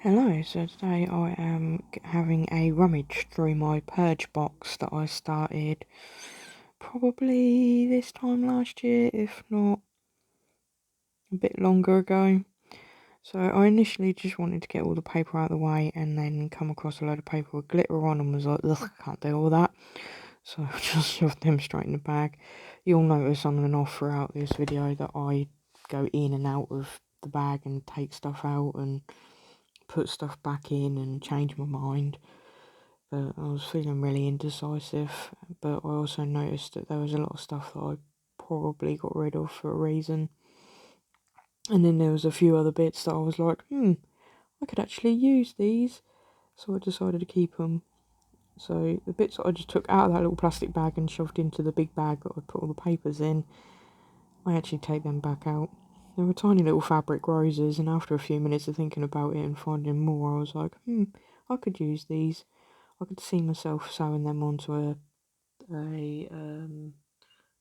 Hello, so today I am having a rummage through my Purge box that I started probably this time last year, if not a bit longer ago. So I initially just wanted to get all the paper out of the way and then come across a load of paper with glitter on and was like, ugh, I can't do all that. So I just shoved them straight in the bag. You'll notice on and off throughout this video that I go in and out of the bag and take stuff out and put stuff back in and change my mind. But I was feeling really indecisive. But I also noticed that there was a lot of stuff that I probably got rid of for a reason. And then there was a few other bits that I was like, I could actually use these. So I decided to keep them. So the bits that I just took out of that little plastic bag and shoved into the big bag that I put all the papers in, I actually take them back out. They were tiny little fabric roses, and after a few minutes of thinking about it and finding more, I was like, I could use these. I could see myself sewing them onto hey,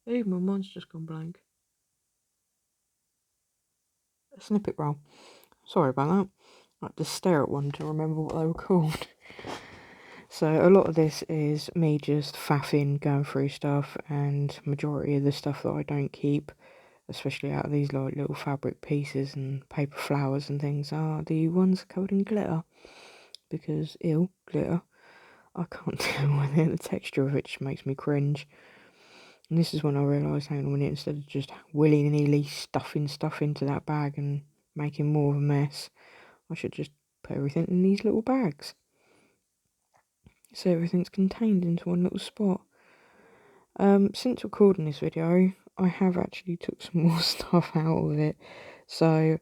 my mind's just gone blank. A snippet roll. Sorry about that. I had to stare at one to remember what they were called. So a lot of this is me just faffing, going through stuff, and majority of the stuff that I don't keep, especially out of these like little fabric pieces and paper flowers and things, are the ones covered in glitter. Because glitter. I can't deal with it. The texture of it just makes me cringe. And this is when I realised, hang on a minute, instead of just willy-nilly stuffing stuff into that bag and making more of a mess, I should just put everything in these little bags. So everything's contained into one little spot. Since recording this video, I have actually took some more stuff out of it. So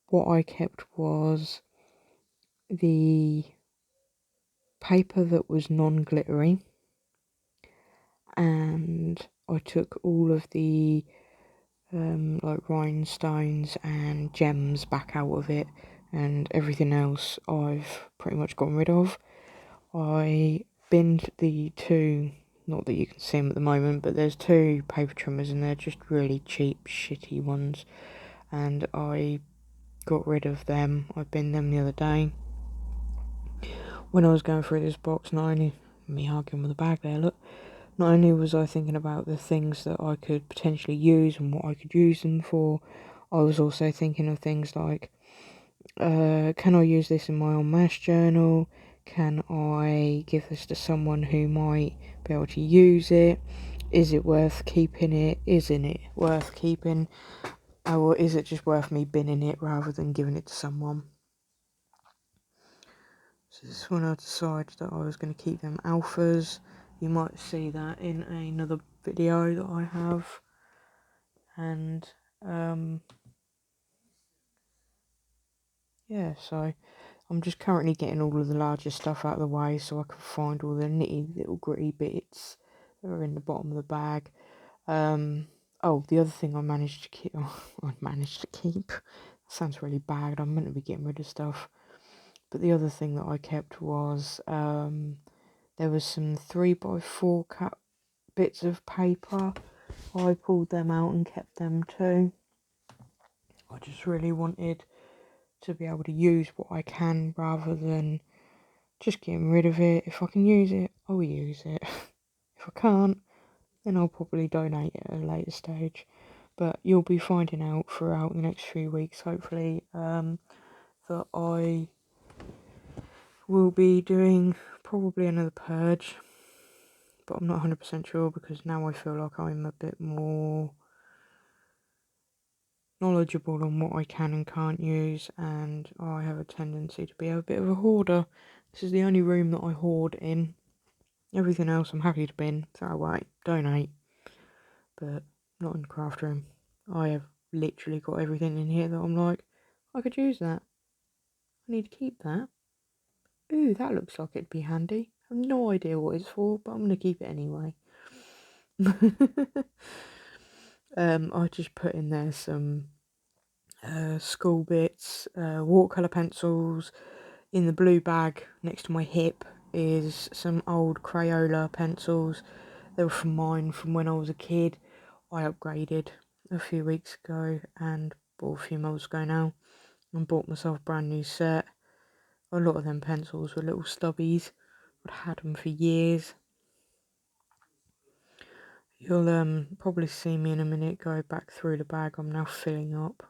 what I kept was the paper that was non-glittery, and I took all of the like rhinestones and gems back out of it, and everything else I've pretty much gotten rid of. I binned the two, not that you can see them at the moment, but there's two paper trimmers and they're just really cheap, shitty ones, and I got rid of them. I binned them the other day. When I was going through this box, not only me arguing with the bag there, look, not only was I thinking about the things that I could potentially use and what I could use them for, I was also thinking of things like, can I use this in my own maths journal? Can I give this to someone who might be able to use it? Is it worth keeping it? Isn't it worth keeping? Or is it just worth me binning it rather than giving it to someone? So this is when I decided that I was going to keep them alphas. You might see that in another video that I have. And yeah, so I'm just currently getting all of the larger stuff out of the way so I can find all the nitty little gritty bits that are in the bottom of the bag. Oh, the other thing I managed to keep, that sounds really bad, I'm meant to be getting rid of stuff. But the other thing that I kept was, there was some 3x4 cut bits of paper. I pulled them out and kept them too. I just really wanted to be able to use what I can rather than just getting rid of it. If I can use it, I'll use it. If I can't, then I'll probably donate it at a later stage. But you'll be finding out throughout the next few weeks, hopefully, that I will be doing probably another purge. But I'm not 100% sure because now I feel like I'm a bit more knowledgeable on what I can and can't use, and I have a tendency to be a bit of a hoarder. This is the only room that I hoard in. Everything else I'm happy to bin, throw away, donate, but not in the craft room. I have literally got everything in here that I'm like, I could use that. I need to keep that. Ooh, that looks like it'd be handy. I have no idea what it's for, but I'm going to keep it anyway. I just put in there some school bits, watercolour pencils. In the blue bag next to my hip is some old Crayola pencils. They were from mine from when I was a kid. I upgraded a few weeks ago, and a few months ago now, and bought myself a brand new set. A lot of them pencils were little stubbies. I'd had them for years. You'll probably see me in a minute go back through the bag I'm now filling up,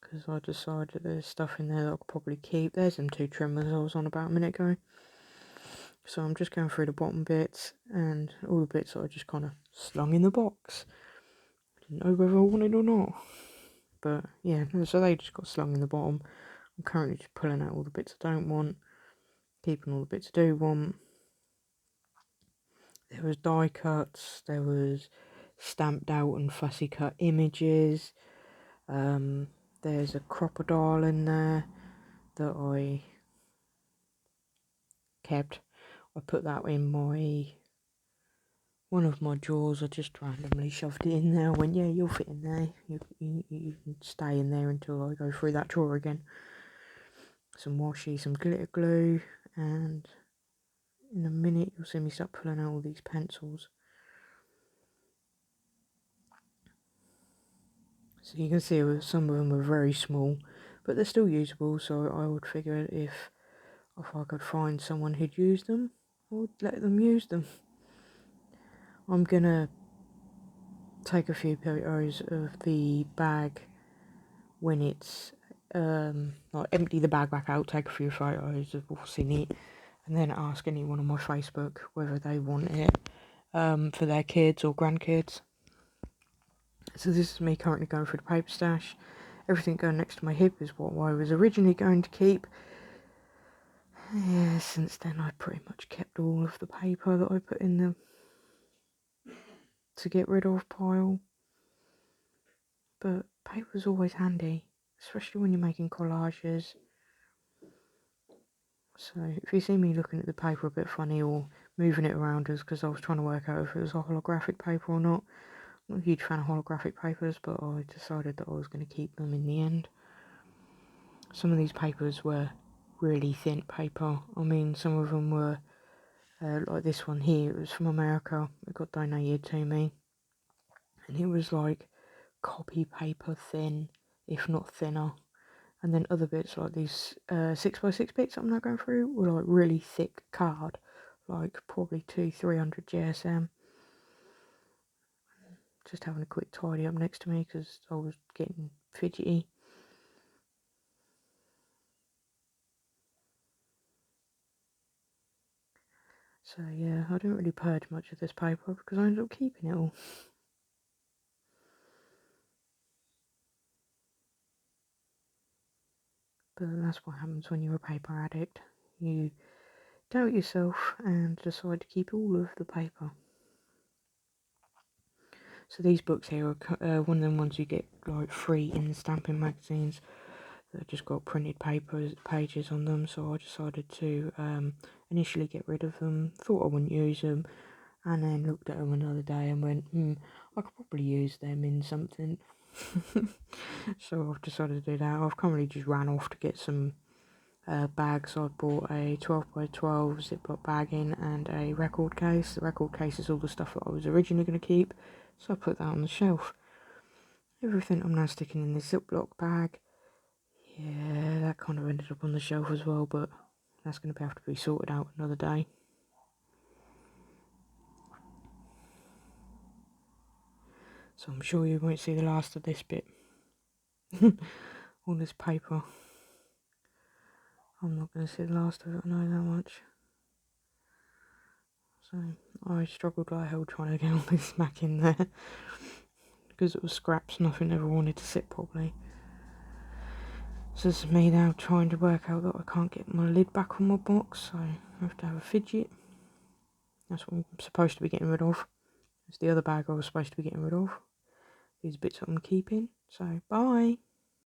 because I decided there's stuff in there that I could probably keep. There's them 2 trimmers I was on about a minute ago. So I'm just going through the bottom bits and all the bits that I just kind of slung in the box. Didn't know whether I wanted or not. But yeah, so they just got slung in the bottom. I'm currently just pulling out all the bits I don't want, keeping all the bits I do want. There was die cuts, there was stamped out and fussy cut images. There's a crocodile in there that I kept. I put that in one of my drawers. I just randomly shoved it in there. I went, yeah, you'll fit in there. You can stay in there until I go through that drawer again. Some washi, some glitter glue, and in a minute you'll see me start pulling out all these pencils. So you can see some of them are very small, but they're still usable, so I would figure if I could find someone who'd use them, I would let them use them. I'm gonna take a few photos of the bag when it's like empty the bag back out, take a few photos of what's in it, and then ask anyone on my Facebook whether they want it for their kids or grandkids. So this is me currently going through the paper stash. Everything going next to my hip is what I was originally going to keep. Yeah, since then I pretty much kept all of the paper that I put in the to get rid of pile. But paper's always handy, especially when you're making collages. So if you see me looking at the paper a bit funny or moving it around, is because I was trying to work out if it was a holographic paper or not. I'm not a huge fan of holographic papers, but I decided that I was going to keep them in the end. Some of these papers were really thin paper. I mean, some of them were like this one here. It was from America. It got donated to me, and it was like copy paper thin, if not thinner. And then other bits like these 6x6 bits I'm now going through were like really thick card, like probably 200-300 GSM. Just having a quick tidy up next to me because I was getting fidgety. So yeah, I didn't really purge much of this paper because I ended up keeping it all. But that's what happens when you're a paper addict. You doubt yourself and decide to keep all of the paper. So these books here are one of them ones you get like free in stamping magazines that just got printed pages on them. So I decided to initially get rid of them. Thought I wouldn't use them, and then looked at them another day and went, I could probably use them in something. So I've decided to do that. I've currently just ran off to get some bags. I bought a 12x12 Ziploc bag in and a record case. The record case is all the stuff that I was originally going to keep, so I put that on the shelf. Everything I'm now sticking in this Ziploc bag. Yeah, that kind of ended up on the shelf as well, but that's going to have to be sorted out another day. So I'm sure you won't see the last of this bit. All this paper. I'm not going to see the last of it, I know that much. So I struggled like hell trying to get all this smack in there. Because it was scraps, nothing ever wanted to sit properly. So this is me now trying to work out that I can't get my lid back on my box, so I have to have a fidget. That's what I'm supposed to be getting rid of. It's the other bag I was supposed to be getting rid of. These bits I'm keeping. So bye.